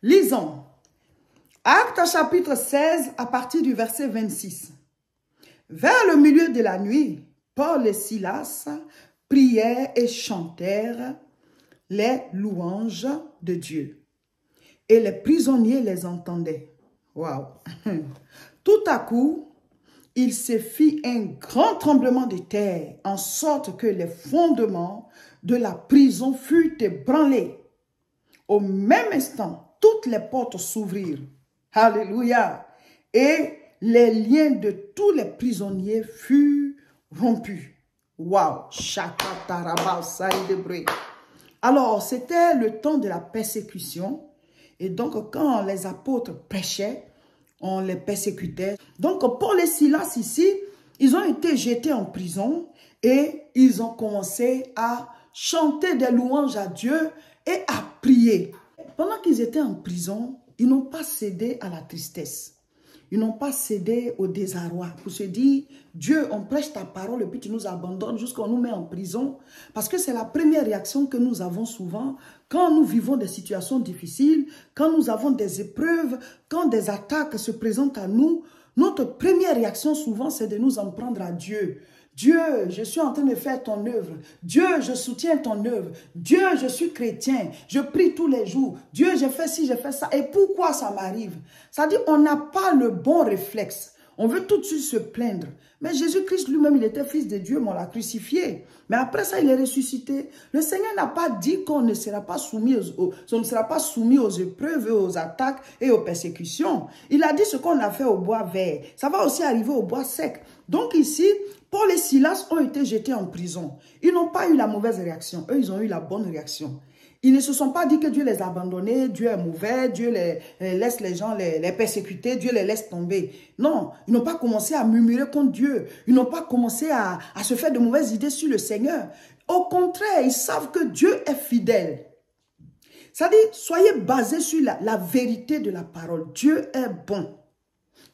Lisons. Actes chapitre 16 à partir du verset 26. Vers le milieu de la nuit, Paul et Silas prièrent et chantèrent les louanges de Dieu. Et les prisonniers les entendaient. Waouh! Tout à coup, il se fit un grand tremblement de terre, en sorte que les fondements de la prison furent ébranlés. Au même instant, toutes les portes s'ouvrirent. Alléluia! Et les liens de tous les prisonniers furent rompus. Waouh! Alors, c'était le temps de la persécution. Et donc, quand les apôtres prêchaient, on les persécutait. Donc, Paul et Silas ici, ils ont été jetés en prison et ils ont commencé à chanter des louanges à Dieu et à prier. Pendant qu'ils étaient en prison, ils n'ont pas cédé à la tristesse. Ils n'ont pas cédé au désarroi pour se dire, Dieu, on prêche ta parole et puis tu nous abandonnes jusqu'à nous met en prison. Parce que c'est la première réaction que nous avons souvent quand nous vivons des situations difficiles, quand nous avons des épreuves, quand des attaques se présentent à nous. Notre première réaction souvent, c'est de nous en prendre à Dieu. Dieu, je suis en train de faire ton œuvre. Dieu, je soutiens ton œuvre. Dieu, je suis chrétien. Je prie tous les jours. Dieu, je fais ci, je fais ça. Et pourquoi ça m'arrive? C'est-à-dire, on n'a pas le bon réflexe. On veut tout de suite se plaindre. Mais Jésus-Christ lui-même, il était fils de Dieu, mais on l'a crucifié. Mais après ça, il est ressuscité. Le Seigneur n'a pas dit qu'on ne sera pas soumis aux épreuves, aux attaques et aux persécutions. Il a dit ce qu'on a fait au bois vert. Ça va aussi arriver au bois sec. Donc ici, Paul et Silas ont été jetés en prison. Ils n'ont pas eu la mauvaise réaction. Eux, ils ont eu la bonne réaction. Ils ne se sont pas dit que Dieu les a abandonnés, Dieu est mauvais, Dieu laisse les gens les persécuter, Dieu les laisse tomber. Non, ils n'ont pas commencé à murmurer contre Dieu. Ils n'ont pas commencé à se faire de mauvaises idées sur le Seigneur. Au contraire, ils savent que Dieu est fidèle. C'est-à-dire, soyez basés sur la vérité de la parole. Dieu est bon.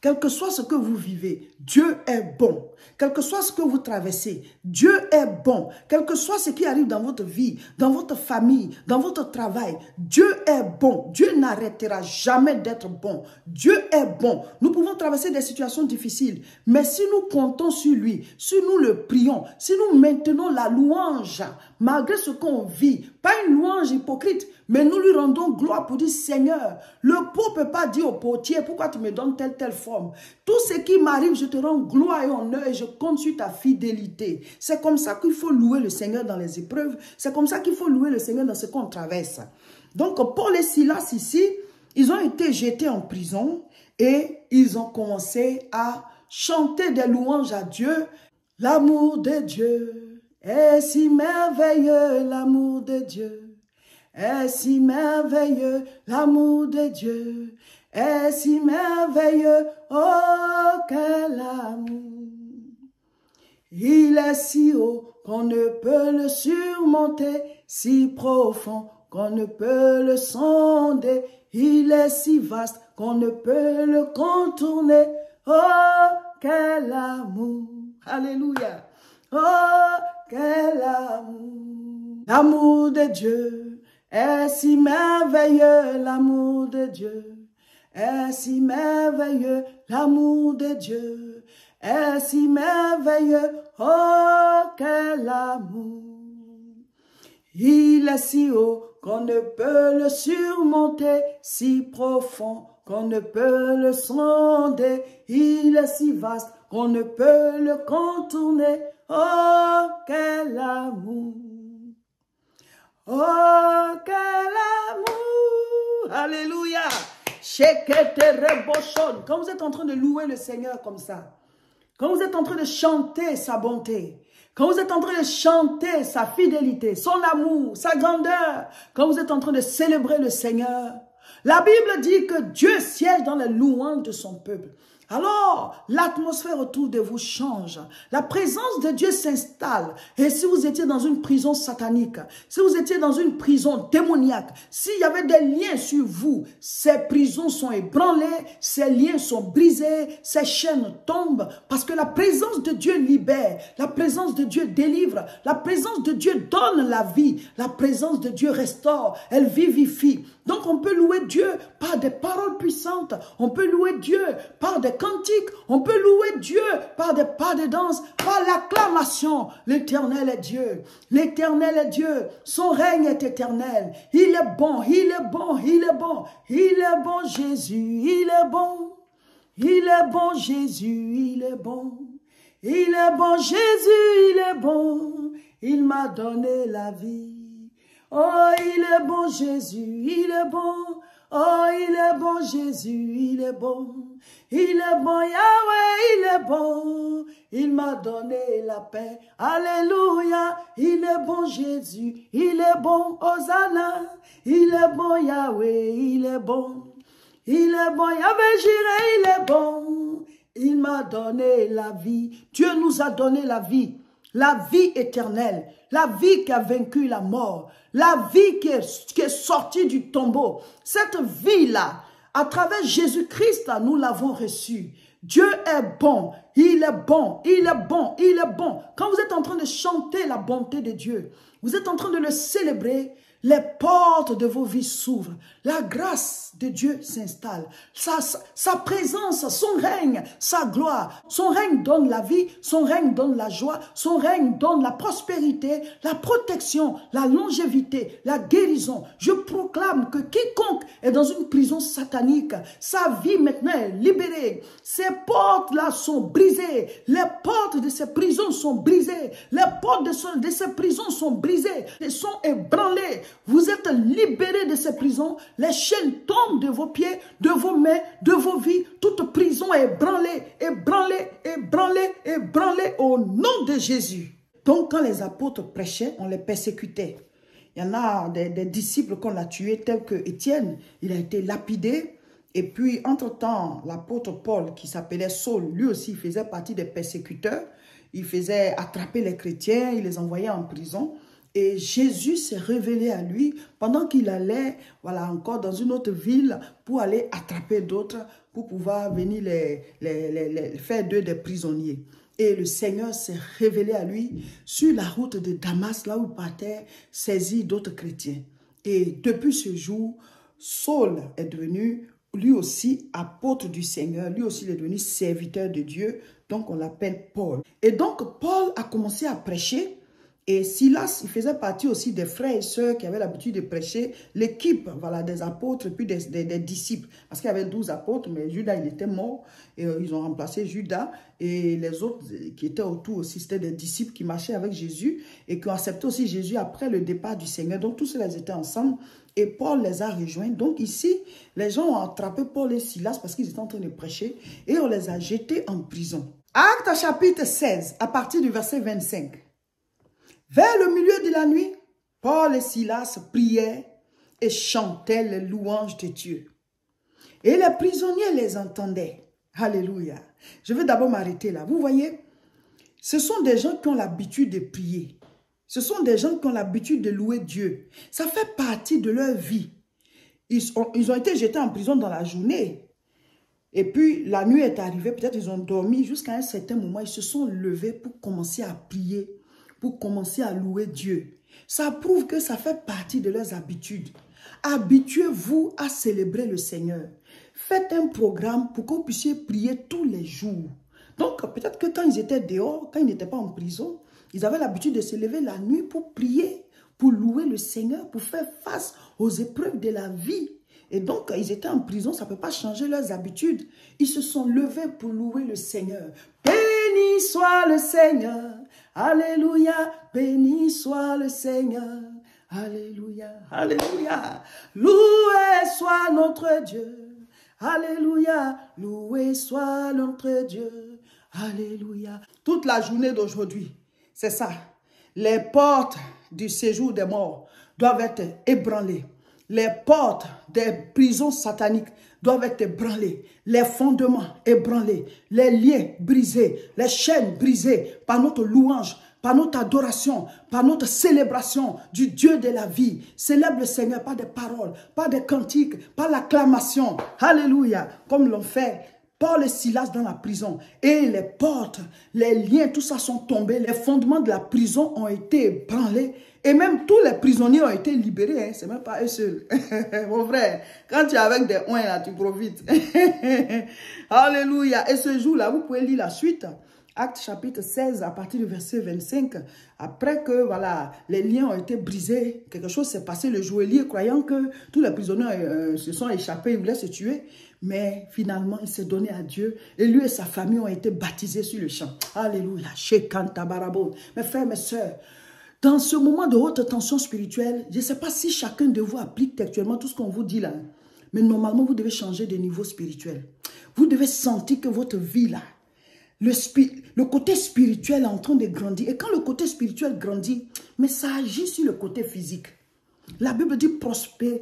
Quel que soit ce que vous vivez, Dieu est bon. Quel que soit ce que vous traversez, Dieu est bon. Quel que soit ce qui arrive dans votre vie, dans votre famille, dans votre travail, Dieu est bon. Dieu n'arrêtera jamais d'être bon. Dieu est bon. Nous pouvons traverser des situations difficiles, mais si nous comptons sur lui, si nous le prions, si nous maintenons la louange, malgré ce qu'on vit, pas une louange hypocrite, mais nous lui rendons gloire pour dire, Seigneur, le pot ne peut pas dire au potier, pourquoi tu me donnes telle forme. Tout ce qui m'arrive, je te rends gloire et honneur et je compte sur ta fidélité. C'est comme ça qu'il faut louer le Seigneur dans les épreuves. C'est comme ça qu'il faut louer le Seigneur dans ce qu'on traverse. Donc, Paul et Silas ici, ils ont été jetés en prison et ils ont commencé à chanter des louanges à Dieu. L'amour de Dieu est si merveilleux, l'amour de Dieu est si merveilleux, l'amour de Dieu est si merveilleux, oh quel amour. Il est si haut qu'on ne peut le surmonter, si profond qu'on ne peut le sonder. Il est si vaste qu'on ne peut le contourner, oh quel amour. Alléluia, oh quel amour. L'amour de Dieu est si merveilleux, l'amour de Dieu est si merveilleux, l'amour de Dieu est si merveilleux, oh quel amour. Il est si haut qu'on ne peut le surmonter, si profond qu'on ne peut le sonder. Il est si vaste qu'on ne peut le contourner, oh quel amour. Oh, quel amour! Alléluia! Quand vous êtes en train de louer le Seigneur comme ça, quand vous êtes en train de chanter sa bonté, quand vous êtes en train de chanter sa fidélité, son amour, sa grandeur, quand vous êtes en train de célébrer le Seigneur, la Bible dit que Dieu siège dans les louanges de son peuple. Alors, l'atmosphère autour de vous change. La présence de Dieu s'installe. Et si vous étiez dans une prison satanique, si vous étiez dans une prison démoniaque, s'il y avait des liens sur vous, ces prisons sont ébranlées, ces liens sont brisés, ces chaînes tombent, parce que la présence de Dieu libère, la présence de Dieu délivre, la présence de Dieu donne la vie, la présence de Dieu restaure, elle vivifie. Donc on peut louer Dieu par des paroles puissantes. On peut louer Dieu par des cantiques. On peut louer Dieu par des pas de danse, par l'acclamation. L'Éternel est Dieu. L'Éternel est Dieu. Son règne est éternel. Il est bon, il est bon, il est bon. Il est bon Jésus, il est bon. Il est bon Jésus, il est bon. Il est bon Jésus, il est bon. Il m'a donné la vie. Oh, il est bon Jésus, il est bon. Oh, il est bon Jésus, il est bon. Il est bon Yahweh, il est bon. Il m'a donné la paix. Alléluia, il est bon Jésus, il est bon Hosanna. Il est bon Yahweh, il est bon. Il est bon Yahweh Jireh, il est bon. Il m'a donné la vie. Dieu nous a donné la vie éternelle, la vie qui a vaincu la mort, la vie qui est sortie du tombeau. Cette vie-là, à travers Jésus-Christ, nous l'avons reçue. Dieu est bon, il est bon, il est bon, il est bon. Quand vous êtes en train de chanter la bonté de Dieu, vous êtes en train de le célébrer, les portes de vos vies s'ouvrent. La grâce de Dieu s'installe. Sa présence, son règne, sa gloire. Son règne donne la vie, son règne donne la joie, son règne donne la prospérité, la protection, la longévité, la guérison. Je proclame que quiconque est dans une prison satanique, sa vie maintenant est libérée. Ces portes-là sont brisées. Les portes de ces prisons sont brisées. Les portes de ces prisons sont brisées. Elles sont ébranlées. Vous êtes libérés de ces prisons. Les chaînes tombent de vos pieds, de vos mains, de vos vies. Toute prison est ébranlée, ébranlée, ébranlée, ébranlée au nom de Jésus. Donc quand les apôtres prêchaient, on les persécutait. Il y en a des disciples qu'on a tués, tels que Étienne. Il a été lapidé. Et puis, entre-temps, l'apôtre Paul, qui s'appelait Saul, lui aussi faisait partie des persécuteurs. Il faisait attraper les chrétiens, il les envoyait en prison. Et Jésus s'est révélé à lui pendant qu'il allait, voilà, encore dans une autre ville pour aller attraper d'autres, pour pouvoir venir faire d'eux des prisonniers. Et le Seigneur s'est révélé à lui sur la route de Damas, là où il partait saisir d'autres chrétiens. Et depuis ce jour, Saul est devenu lui aussi apôtre du Seigneur, lui aussi il est devenu serviteur de Dieu, donc on l'appelle Paul. Et donc Paul a commencé à prêcher. Et Silas, il faisait partie aussi des frères et sœurs qui avaient l'habitude de prêcher, l'équipe, voilà, des apôtres, puis des disciples. Parce qu'il y avait 12 apôtres, mais Judas, il était mort. Et ils ont remplacé Judas. Et les autres qui étaient autour aussi, c'était des disciples qui marchaient avec Jésus et qui ont accepté aussi Jésus après le départ du Seigneur. Donc tous ceux-là étaient ensemble et Paul les a rejoints. Donc ici, les gens ont attrapé Paul et Silas parce qu'ils étaient en train de prêcher et on les a jetés en prison. Actes chapitre 16, à partir du verset 25. Vers le milieu de la nuit, Paul et Silas priaient et chantaient les louanges de Dieu. Et les prisonniers les entendaient. Alléluia. Je vais d'abord m'arrêter là. Vous voyez, ce sont des gens qui ont l'habitude de prier. Ce sont des gens qui ont l'habitude de louer Dieu. Ça fait partie de leur vie. Ils ont été jetés en prison dans la journée. Et puis, la nuit est arrivée. Peut-être ils ont dormi jusqu'à un certain moment. Ils se sont levés pour commencer à prier, pour commencer à louer Dieu. Ça prouve que ça fait partie de leurs habitudes. Habituez-vous à célébrer le Seigneur. Faites un programme pour que vous puissiez prier tous les jours. Donc, peut-être que quand ils étaient dehors, quand ils n'étaient pas en prison, ils avaient l'habitude de se lever la nuit pour prier, pour louer le Seigneur, pour faire face aux épreuves de la vie. Et donc, ils étaient en prison, ça ne peut pas changer leurs habitudes. Ils se sont levés pour louer le Seigneur. Béni soit le Seigneur. Alléluia. Béni soit le Seigneur. Alléluia. Alléluia. Loué soit notre Dieu. Alléluia. Loué soit notre Dieu. Alléluia. Toute la journée d'aujourd'hui, c'est ça. Les portes du séjour des morts doivent être ébranlées. Les portes des prisons sataniques doivent être ébranlées. Les fondements ébranlés. Les liens brisés. Les chaînes brisées par notre louange, par notre adoration, par notre célébration du Dieu de la vie. Célèbre le Seigneur par des paroles, par des cantiques, par l'acclamation. Alléluia. Comme l'ont fait Paul et Silas dans la prison. Et les portes, les liens, tout ça sont tombés. Les fondements de la prison ont été ébranlés. Et même tous les prisonniers ont été libérés. Hein. Ce n'est même pas eux seuls. Mon frère, quand tu es avec des oins, là, tu profites. Alléluia. Et ce jour-là, vous pouvez lire la suite. Acte chapitre 16, à partir du verset 25. Après que voilà, les liens ont été brisés, quelque chose s'est passé. Le joaillier, croyant que tous les prisonniers se sont échappés, ils voulaient se tuer. Mais finalement, il s'est donné à Dieu. Et lui et sa famille ont été baptisés sur le champ. Alléluia. Mes frères, mes sœurs, dans ce moment de haute tension spirituelle, je ne sais pas si chacun de vous applique actuellement tout ce qu'on vous dit là. Mais normalement, vous devez changer de niveau spirituel. Vous devez sentir que votre vie là, le côté spirituel est en train de grandir. Et quand le côté spirituel grandit, mais ça agit sur le côté physique. La Bible dit prospère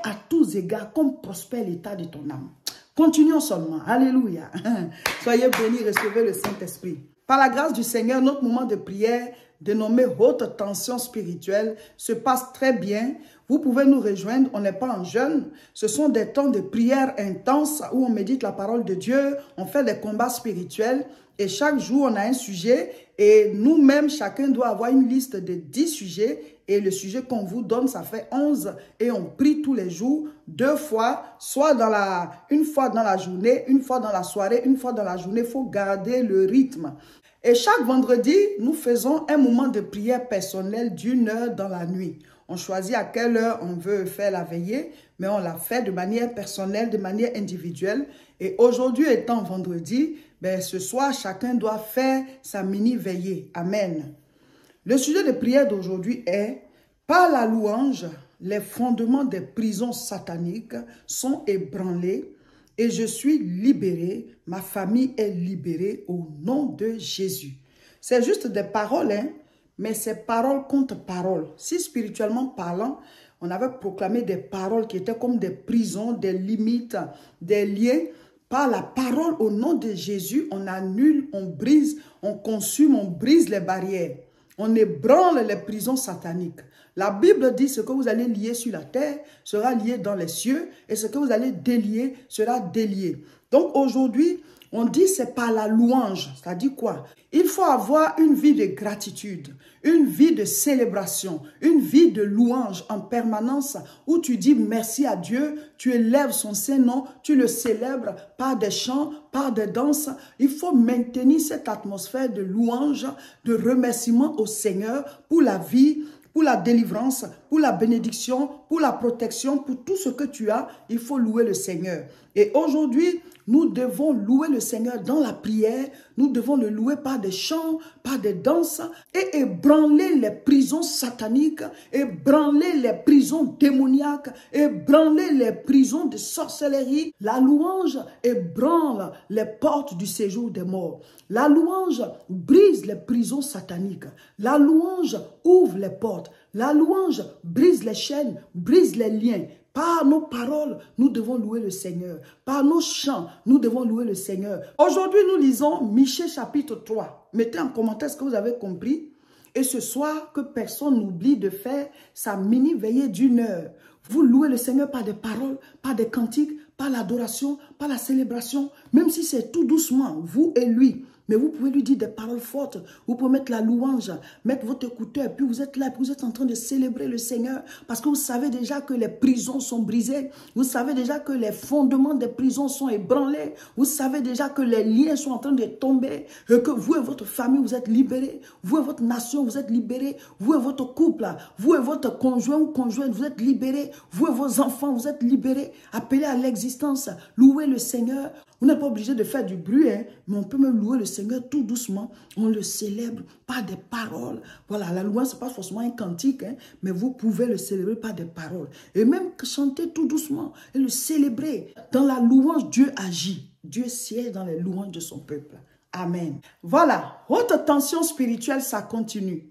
à tous égards comme prospère l'état de ton âme. Continuons seulement. Alléluia. Soyez bénis, recevez le Saint-Esprit. Par la grâce du Seigneur, notre moment de prière, dénommé haute tension spirituelle, se passe très bien. Vous pouvez nous rejoindre, on n'est pas en jeûne. Ce sont des temps de prière intenses où on médite la parole de Dieu, on fait des combats spirituels et chaque jour on a un sujet et nous-mêmes, chacun doit avoir une liste de 10 sujets et le sujet qu'on vous donne, ça fait 11 et on prie tous les jours, 2 fois, soit une fois dans la journée, une fois dans la soirée, une fois dans la journée, il faut garder le rythme. Et chaque vendredi, nous faisons un moment de prière personnelle d'1 heure dans la nuit. On choisit à quelle heure on veut faire la veillée, mais on la fait de manière personnelle, de manière individuelle. Et aujourd'hui étant vendredi, ben ce soir, chacun doit faire sa mini-veillée. Amen. Le sujet de prière d'aujourd'hui est « Par la louange, les fondements des prisons sataniques sont ébranlés et je suis libéré, ma famille est libérée au nom de Jésus. » C'est juste des paroles, hein? Mais c'est parole contre parole. Si spirituellement parlant, on avait proclamé des paroles qui étaient comme des prisons, des limites, des liens. Par la parole au nom de Jésus, on annule, on brise, on consume, on brise les barrières. On ébranle les prisons sataniques. La Bible dit ce que vous allez lier sur la terre sera lié dans les cieux et ce que vous allez délier sera délié. Donc aujourd'hui, on dit c'est par la louange. Ça dit quoi? Il faut avoir une vie de gratitude, une vie de célébration, une vie de louange en permanence où tu dis merci à Dieu, tu élèves son Saint-Nom, tu le célèbres par des chants, par des danses. Il faut maintenir cette atmosphère de louange, de remerciement au Seigneur pour la vie, pour la délivrance, pour la bénédiction, pour la protection, pour tout ce que tu as, il faut louer le Seigneur. Et aujourd'hui, nous devons louer le Seigneur dans la prière, nous devons le louer par des chants, par des danses et ébranler les prisons sataniques, ébranler les prisons démoniaques, ébranler les prisons de sorcellerie. La louange ébranle les portes du séjour des morts. La louange brise les prisons sataniques. La louange ouvre les portes. La louange brise les chaînes, brise les liens. Par nos paroles, nous devons louer le Seigneur. Par nos chants, nous devons louer le Seigneur. Aujourd'hui, nous lisons Michée chapitre 3. Mettez en commentaire ce que vous avez compris. Et ce soir, que personne n'oublie de faire sa mini-veillée d'1 heure. Vous louez le Seigneur par des paroles, par des cantiques, par l'adoration, par la célébration. Même si c'est tout doucement, vous et lui. Mais vous pouvez lui dire des paroles fortes. Vous pouvez mettre la louange, mettre votre écouteur. Puis vous êtes là, puis vous êtes en train de célébrer le Seigneur. Parce que vous savez déjà que les prisons sont brisées. Vous savez déjà que les fondements des prisons sont ébranlés. Vous savez déjà que les liens sont en train de tomber. Et que vous et votre famille, vous êtes libérés. Vous et votre nation, vous êtes libérés. Vous et votre couple, vous et votre conjoint ou conjointe, vous êtes libérés. Vous et vos enfants, vous êtes libérés. Appelez à l'existence. Louez le Seigneur. Vous n'êtes pas obligé de faire du bruit, hein, mais on peut même louer le Seigneur tout doucement. On le célèbre par des paroles. Voilà, la louange, ce n'est pas forcément un cantique, hein, mais vous pouvez le célébrer par des paroles. Et même chanter tout doucement et le célébrer. Dans la louange, Dieu agit. Dieu siège dans les louanges de son peuple. Amen. Voilà, haute tension spirituelle, ça continue.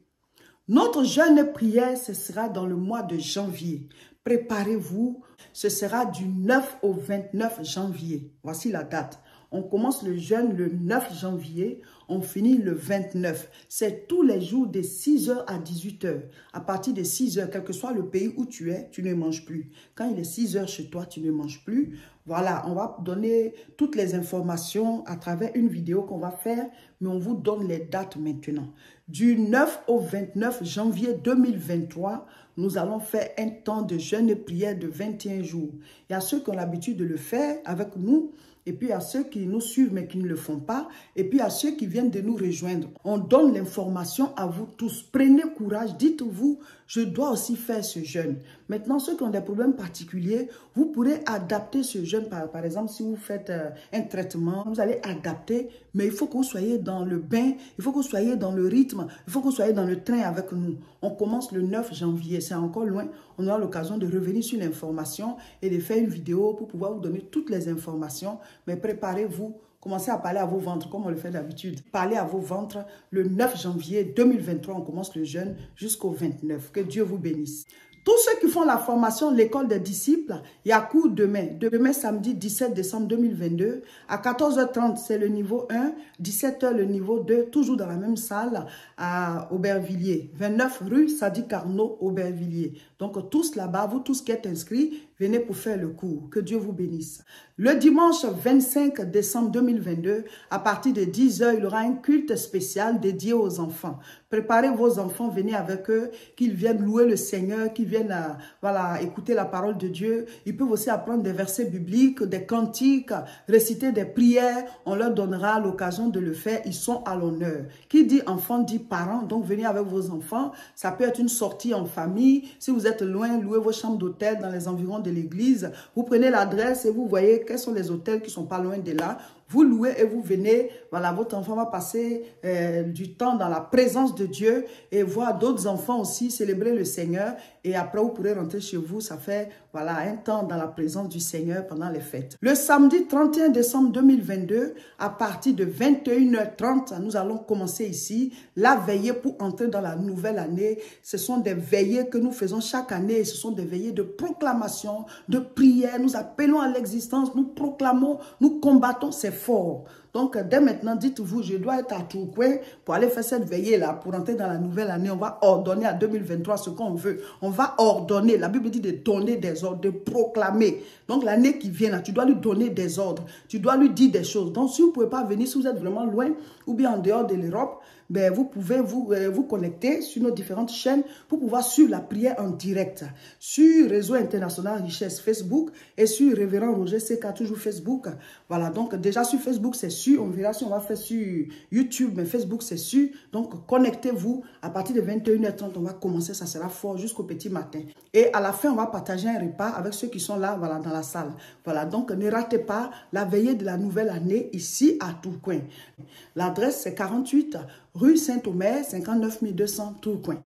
Notre jeûne et prière, ce sera dans le mois de janvier. Préparez-vous, ce sera du 9 au 29 janvier. Voici la date. On commence le jeûne le 9 janvier, on finit le 29. C'est tous les jours de 6h à 18h. À partir de 6h, quel que soit le pays où tu es, tu ne manges plus. Quand il est 6h chez toi, tu ne manges plus. Voilà, on va donner toutes les informations à travers une vidéo qu'on va faire, mais on vous donne les dates maintenant. Du 9 au 29 janvier 2023, nous allons faire un temps de jeûne et prière de 21 jours. Il y a ceux qui ont l'habitude de le faire avec nous, et puis à ceux qui nous suivent mais qui ne le font pas, et puis à ceux qui viennent de nous rejoindre. On donne l'information à vous tous. Prenez courage, dites-vous, je dois aussi faire ce jeûne. Maintenant, ceux qui ont des problèmes particuliers, vous pourrez adapter ce jeûne. Par exemple, si vous faites un traitement, vous allez adapter, mais il faut que vous soyez dans le bain, il faut que vous soyez dans le rythme, il faut que vous soyez dans le train avec nous. On commence le 9 janvier, c'est encore loin. On aura l'occasion de revenir sur l'information et de faire une vidéo pour pouvoir vous donner toutes les informations. Mais préparez-vous, commencez à parler à vos ventres comme on le fait d'habitude. Parlez à vos ventres. Le 9 janvier 2023, on commence le jeûne jusqu'au 29. Que Dieu vous bénisse. Tous ceux qui font la formation l'école des disciples, il y a cours demain. Demain, samedi 17 décembre 2022. À 14h30, c'est le niveau 1. 17h, le niveau 2. Toujours dans la même salle à Aubervilliers. 29 rue Sadi Carnot, Aubervilliers. Donc, tous là-bas, vous tous qui êtes inscrits, venez pour faire le cours. Que Dieu vous bénisse. Le dimanche 25 décembre 2022, à partir de 10h, il y aura un culte spécial dédié aux enfants. Préparez vos enfants, venez avec eux, qu'ils viennent louer le Seigneur, qu'ils viennent voilà, écouter la parole de Dieu. Ils peuvent aussi apprendre des versets bibliques, des cantiques, réciter des prières. On leur donnera l'occasion de le faire. Ils sont à l'honneur. Qui dit enfant dit parents. Donc venez avec vos enfants. Ça peut être une sortie en famille. Si vous êtes loin, louez vos chambres d'hôtel dans les environs de l'église. Vous prenez l'adresse et vous voyez quels sont les hôtels qui ne sont pas loin de là. Vous louez et vous venez. Voilà, votre enfant va passer du temps dans la présence de Dieu et voir d'autres enfants aussi célébrer le Seigneur. Et après, vous pourrez rentrer chez vous. Ça fait voilà, un temps dans la présence du Seigneur pendant les fêtes. Le samedi 31 décembre 2022, à partir de 21h30, nous allons commencer ici la veillée pour entrer dans la nouvelle année. Ce sont des veillées que nous faisons chaque année. Ce sont des veillées de proclamation, de prière. Nous appelons à l'existence, nous proclamons, nous combattons. C'est fort. Donc, dès maintenant, dites-vous, je dois être à Tourcoing pour aller faire cette veillée-là, pour entrer dans la nouvelle année. On va ordonner à 2023 ce qu'on veut. On va ordonner. La Bible dit de donner des ordres, de proclamer. Donc, l'année qui vient, là, tu dois lui donner des ordres. Tu dois lui dire des choses. Donc, si vous ne pouvez pas venir, si vous êtes vraiment loin ou bien en dehors de l'Europe, ben, vous pouvez vous connecter sur nos différentes chaînes pour pouvoir suivre la prière en direct. Sur Réseau International Richesse Facebook et sur Révérend Roger CK, toujours Facebook. Voilà, donc déjà sur Facebook, c'est sûr. On verra si on va faire sur YouTube, mais Facebook, c'est sûr. Donc, connectez-vous. À partir de 21h30, on va commencer. Ça sera fort jusqu'au petit matin. Et à la fin, on va partager un repas avec ceux qui sont là, voilà, dans la salle. Voilà, donc ne ratez pas la veillée de la nouvelle année ici à Tourcoing. L'adresse, c'est 48 rue Saint-Omer, 59 200 Tourcoing.